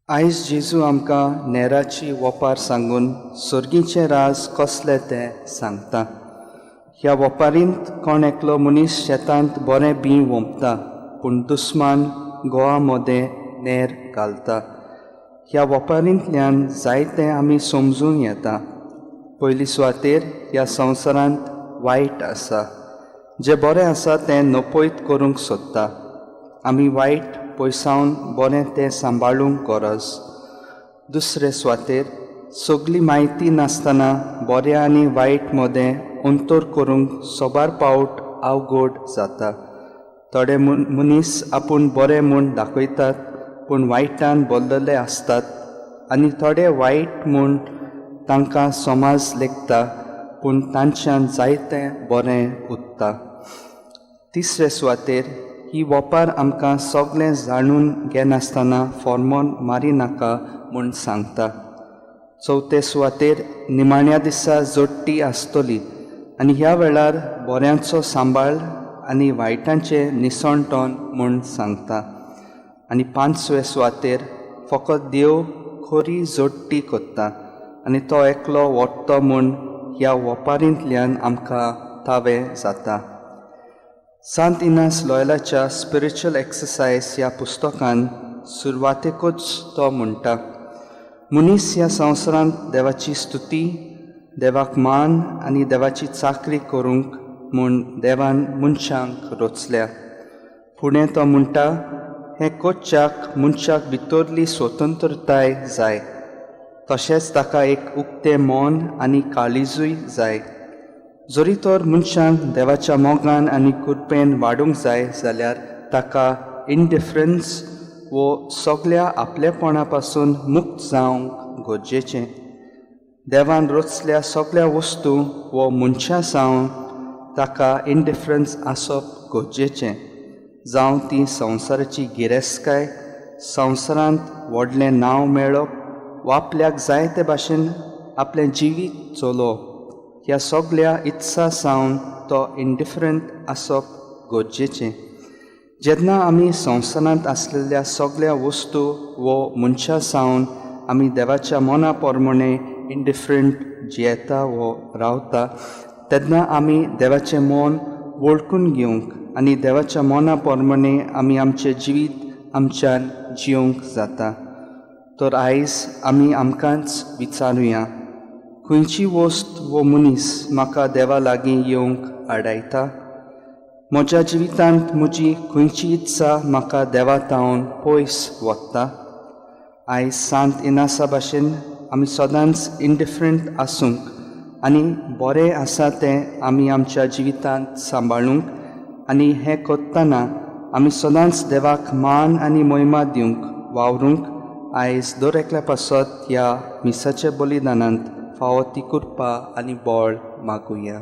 आयज जेजू आमकां नेराची वोपार सांगून सर्गीचें राज कसलें तें सांगता. ह्या वोपारींत कोण एकलो मनीस शेतांत बरें बी वोंपता, पूण दुस्मान गोवा मोदें नेर घालता. ह्या वोपारींतल्यान जायतें आमी समजूंक येता. पयली सुवातेर ह्या संवसारांत वायट आसा. जें बरें आसा तें नपयत करूंक सोदता. आमी वायट पयसावन बरें तें सांबाळूंक गरज. दुसरे सुवातेर सगळी म्हायती नासतना बरें आनी वायट मोदें अंतर करूंक सोबार पावट अवघड जाता. थोडे मनीस आपूण बरें म्हूण दाखयतात पूण वायटान भरलेले आसतात, आनी थोडे वायट म्हूण तांकां समाज लेखता पूण तांच्यान जायतें बरें उरता. तिसरे सुवातेर ही वोपार आमकां सगळें जाणून घेनासतना फॉर्मोन मारिनाका म्हूण सांगता. चवथे सुवातेर निमाण्या दिसा जोडटी आसतली आनी ह्या वेळार बऱ्यांचो सांबाळ आनी वायटांचें निसणटोन म्हूण सांगता. आनी पांचवे सुवातेर फकत देव खरी जोडटी करता आनी तो एकलो वोडटो म्हूण ह्या वोपारींतल्यान आमकां तावें जाता. सांत इनास लॉयलाच्या स्पिरिच्युअल एक्सरसायज ह्या पुस्तकान सुरवातेकूच तो म्हणटा, मनीस ह्या संवसारांत देवाची स्तुती, देवाक मान आनी देवाची चाकरी करूंक म्हूण देवान मनशांक रचल्या. फुडें तो म्हणटा, हें करच्याक मनशाक भितरली स्वतंत्रताय जाय. तशेंच ताका एक उक्तें मोन आनी काळिजूय जाय. जरी तर मनशांक देवाच्या मोगान आनी कृपेन वाडूंक जाय जाल्यार ताका इंडिफरन्स वो सगळ्या आपलेपणा पासून मुक्त जावंक गरजेचें. देवान रचल्या सगळ्या वस्तू वो मनशां सावन ताका इंडिफरन्स आसप गरजेचें. जावं ती संवसाराची गिरेस्तकाय, संवसारांत व्हडलें नांव मेळप वा आपल्याक जाय ते भाशेन आपलें जिवीत चलोवप, ह्या सगळ्या इत्सा सावन तो इंडिफरंट आसप गरजेचें. जेन्ना आमी संवसारांत आसलेल्या सगळ्या वस्तू वो मनशां सावन आमी देवाच्या मोना प्रमाणें इंडिफरंट जियेता वो रावता, तेन्ना आमी देवाचें मोन वळखून घेवंक आनी देवाच्या मोना प्रमाणें आमी आमचें जिवीत आमच्यान जियोंक जाता. तर आयज आमी आमकांच विचारुया, खंयची वस्त वो मनीस म्हाका देवा लागीं येवंक आडायता? म्हज्या जिवितांत म्हजी खंयची इत्सा म्हाका देवा तावन पयस व्हरता? आयज सांत इनासा भाशेन आमी सदांच इंडिफरंट आसूंक आनी बरें आसा तें आमी आमच्या जिवितांत सांबाळूंक, आनी हें करतना आमी सदांच देवाक मान आनी महिमा दिवंक वावरूंक आयज दर एकल्या पासत ह्या मिसाच्या बलिदानांत फावो ती कृपा आनी बळ मागुया.